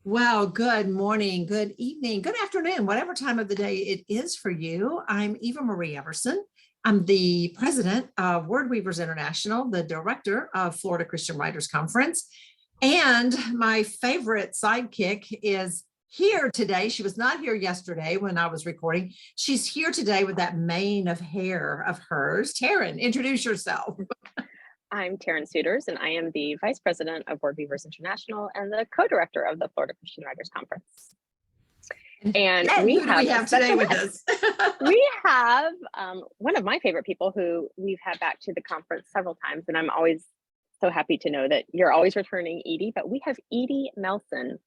Well, good morning, good evening, good afternoon, whatever time of the day it is for you. I'm Eva Marie Everson. I'm the president of Word Weavers International, the director of Florida Christian Writers Conference, and my favorite sidekick is here today. She was not here yesterday when I was recording. She's here today with that mane of hair of hers. Taryn, introduce yourself. I'm Taryn Souders, and I am the Vice President of Word Weavers International and the co-director of the Florida Christian Writers Conference. And who do we have today with us? We have one of my favorite people who we've had back to the conference several times, and I'm always so happy to know that you're always returning, Edie, but we have Edie Melson.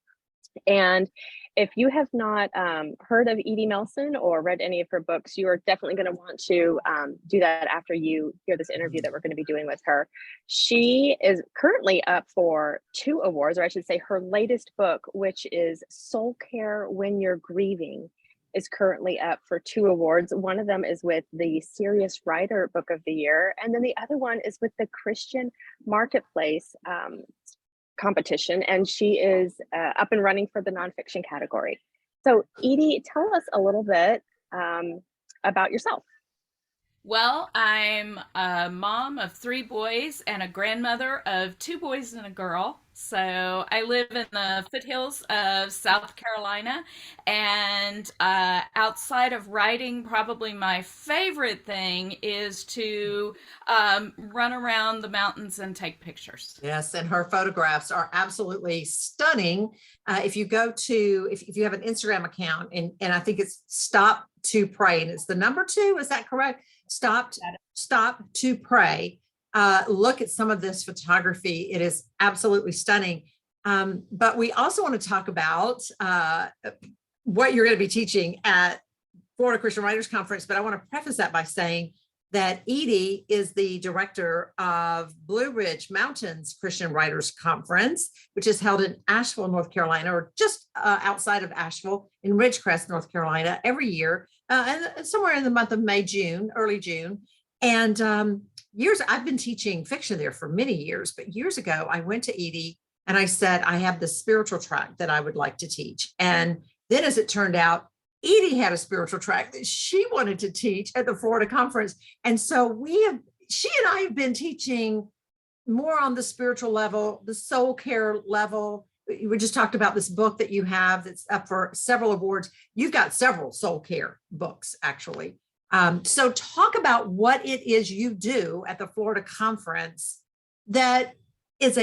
And if you have not heard of Edie Melson or read any of her books, you are definitely going to want to do that after you hear this interview that we're going to be doing with her. She is currently up for 2 awards, or I should say her latest book, which is Soul Care When You're Grieving, is currently up for 2 awards. One of them is with the Serious Writer Book of the Year, and then the other one is with the Christian Marketplace competition, and she is up and running for the nonfiction category. So Edie, tell us a little bit about yourself. Well, I'm a mom of 3 boys and a grandmother of 2 boys and a girl. So I live in the foothills of South Carolina, and outside of writing, probably my favorite thing is to run around the mountains and take pictures. Yes, and her photographs are absolutely stunning. If you go to, if you have an Instagram account, and I think it's Stop to Pray, and it's the number 2, is that correct? Stop to Pray. Look at some of this photography. It is absolutely stunning. But we also want to talk about what you're going to be teaching at Florida Christian Writers Conference. But I want to preface that by saying that Edie is the director of Blue Ridge Mountains Christian Writers Conference, which is held in Asheville, North Carolina, or just outside of Asheville in Ridgecrest, North Carolina, every year, and somewhere in the month of May, June, early June. And I've been teaching fiction there for many years, but years ago I went to Edie and I said, I have this spiritual track that I would like to teach. And then as it turned out, Edie had a spiritual track that she wanted to teach at the Florida conference. And so she and I have been teaching more on the spiritual level, the soul care level. We just talked about this book that you have that's up for several awards. You've got several soul care books, actually. So talk about what it is you do at the Florida conference that is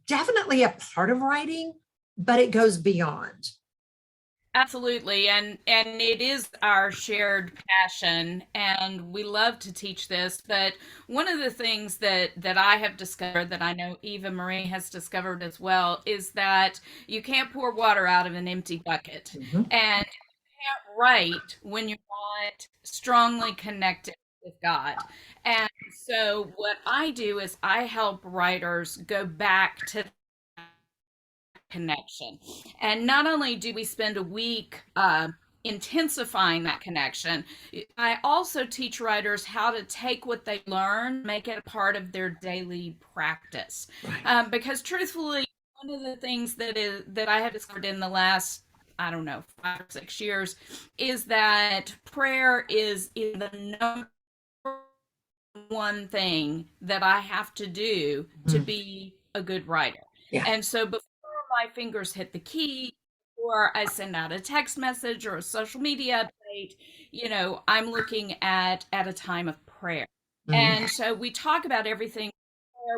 definitely a part of writing, but it goes beyond. Absolutely, and it is our shared passion, and we love to teach this. But one of the things that I have discovered, that I know Eva Marie has discovered as well, is that you can't pour water out of an empty bucket, and write when you're not strongly connected with God. And so what I do is I help writers go back to connection. And not only do we spend a week intensifying that connection, I also teach writers how to take what they learn, make it a part of their daily practice. Right. Because truthfully, one of the things that I have discovered in the last, I don't know, 5 or 6 years, is that prayer is the number one thing that I have to do to be a good writer. Yeah. And so before my fingers hit the key, or I send out a text message or a social media update, I'm looking at a time of prayer. And so we talk about everything.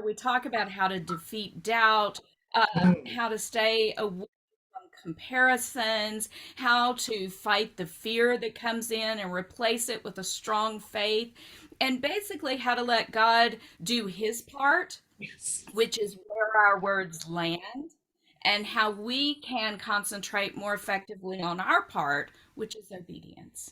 We talk about how to defeat doubt, how to stay away from comparisons, how to fight the fear that comes in and replace it with a strong faith, and basically how to let God do his part, which is where our words land, and how we can concentrate more effectively on our part, which is obedience.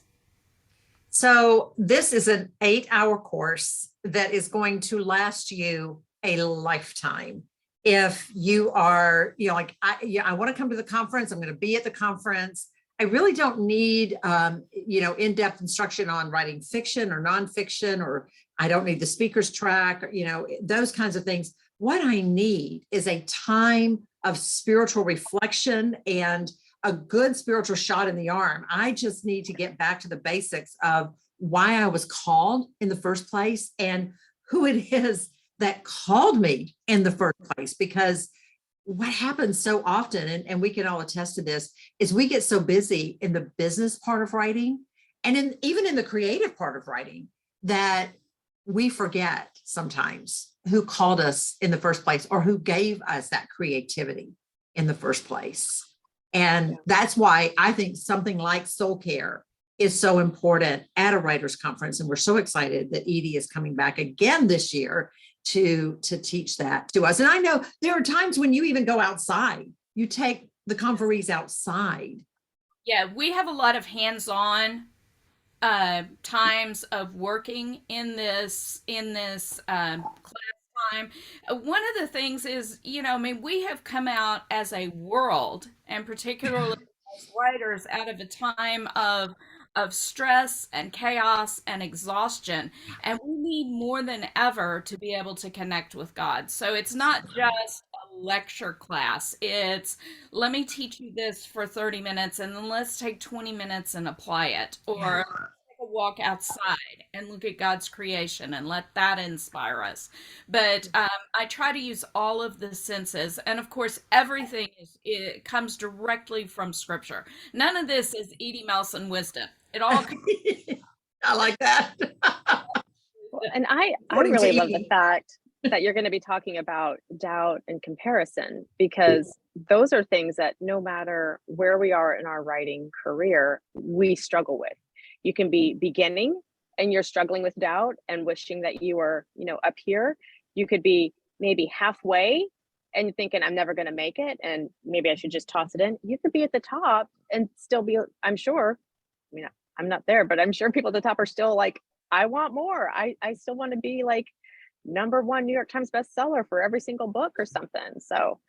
So this is an 8-hour course that is going to last you a lifetime. If you are, I want to come to the conference, I'm going to be at the conference. I really don't need, in-depth instruction on writing fiction or nonfiction, or I don't need the speaker's track, those kinds of things. What I need is a time of spiritual reflection and a good spiritual shot in the arm. I just need to get back to the basics of why I was called in the first place and who it is that called me in the first place. Because what happens so often, and we can all attest to this, is we get so busy in the business part of writing and even in the creative part of writing that we forget sometimes who called us in the first place or who gave us that creativity in the first place. And that's why I think something like soul care is so important at a writers conference. And we're so excited that Edie is coming back again this year to teach that to us. And I know there are times when you even go outside, you take the conferees outside. Yeah, we have a lot of hands-on times of working in this class time. One of the things is, I mean, we have come out as a world, and particularly as writers, out of a time of stress and chaos and exhaustion, and we need more than ever to be able to connect with God. So it's not just a lecture class. It's, let me teach you this for 30 minutes and then let's take 20 minutes and apply it, or take a walk outside and look at God's creation and let that inspire us. But I try to use all of the senses, and of course everything it comes directly from scripture. None of this is Edie Melson wisdom. It all I like that. And I really love the fact that you're going to be talking about doubt and comparison, because those are things that no matter where we are in our writing career, we struggle with. You can be beginning and you're struggling with doubt and wishing that you were, up here. You could be maybe halfway and you're thinking, I'm never going to make it, and maybe I should just toss it in. You could be at the top and still be, I'm sure, I'm not there, but I'm sure people at the top are still like, I want more. I still want to be like #1 New York Times bestseller for every single book or something. So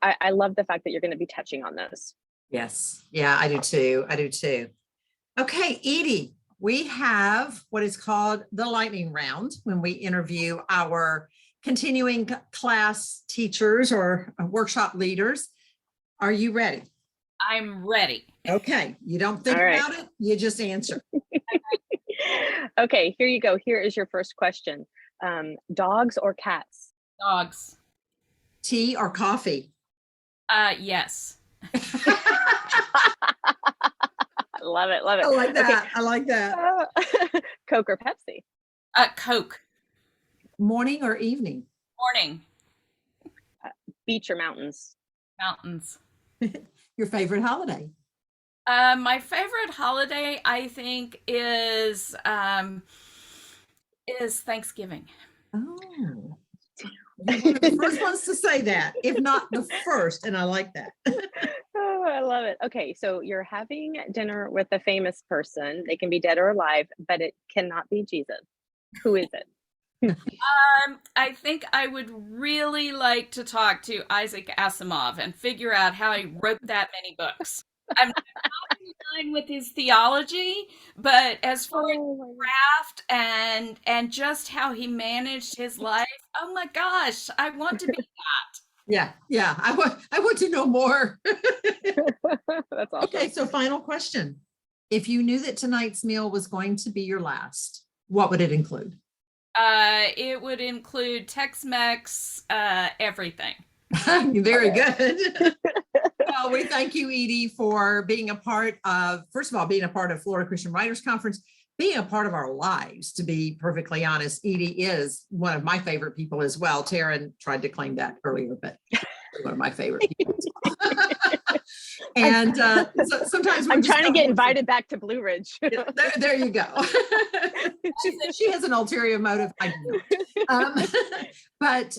I love the fact that you're going to be touching on those. Yes. Yeah, I do too. Okay, Edie, we have what is called the lightning round when we interview our continuing class teachers or workshop leaders. Are you ready? I'm ready. Okay, you don't think about it, you just answer. Okay, here you go. Here is your first question. Dogs or cats? Dogs. Tea or coffee? Yes. Love it. I like that. Okay. I like that. Coke or Pepsi? Coke. Morning or evening? Morning. Beach or mountains? Mountains. Your favorite holiday? My favorite holiday, I think, is Thanksgiving. Oh, you're one of the first ones to say that, if not the first, and I like that. Oh, I love it. Okay, so you're having dinner with a famous person. They can be dead or alive, but it cannot be Jesus. Who is it? I think I would really like to talk to Isaac Asimov and figure out how he wrote that many books. I'm not in line with his theology, but as far as craft and just how he managed his life, oh my gosh, I want to be that. Yeah, I want to know more. That's awesome. Okay, so final question. If you knew that tonight's meal was going to be your last, what would it include? It would include Tex-Mex, everything. Very good. Well, we thank you, Edie, for being a part of, first of all, being a part of Florida Christian Writers Conference, being a part of our lives, to be perfectly honest. Edie is one of my favorite people as well. Taryn tried to claim that earlier, but one of my favorite people. And so sometimes I'm trying to get invited back to Blue Ridge. There you go. She has an ulterior motive. I do not.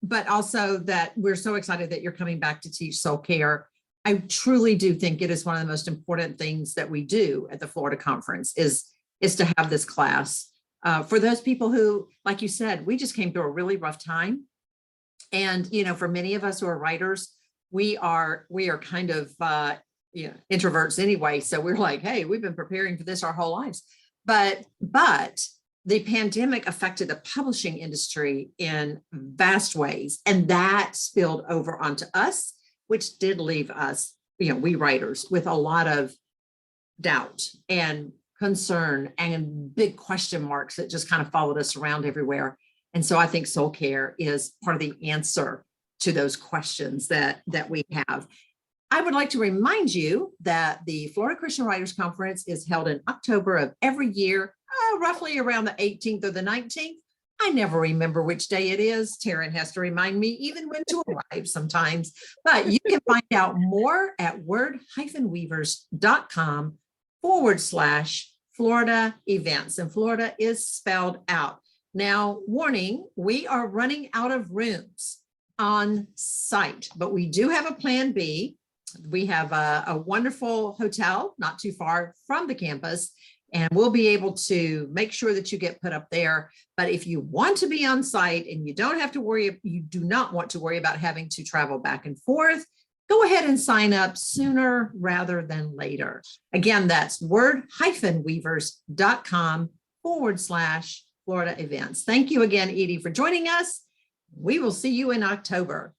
But also that we're so excited that you're coming back to teach soul care. I truly do think it is one of the most important things that we do at the Florida conference is to have this class for those people who, like you said, we just came through a really rough time. And, for many of us who are writers, we are kind of, introverts anyway. So we're like, hey, we've been preparing for this our whole lives. But the pandemic affected the publishing industry in vast ways, and that spilled over onto us, which did leave us, we writers, with a lot of doubt and concern and big question marks that just kind of followed us around everywhere. And so I think Soul Care is part of the answer to those questions that we have. I would like to remind you that the Florida Christian Writers Conference is held in October of every year, roughly around the 18th or the 19th. I never remember which day it is. Taryn has to remind me even when to arrive sometimes. But you can find out more at word-weavers.com/Florida events. And Florida is spelled out. Now, warning, we are running out of rooms on site, but we do have a plan B. We have a wonderful hotel not too far from the campus, and we'll be able to make sure that you get put up there. But if you want to be on site and you do not want to worry about having to travel back and forth, go ahead and sign up sooner rather than later. Again, that's word-weavers.com/Florida events. Thank you again, Edie, for joining us. We will see you in October.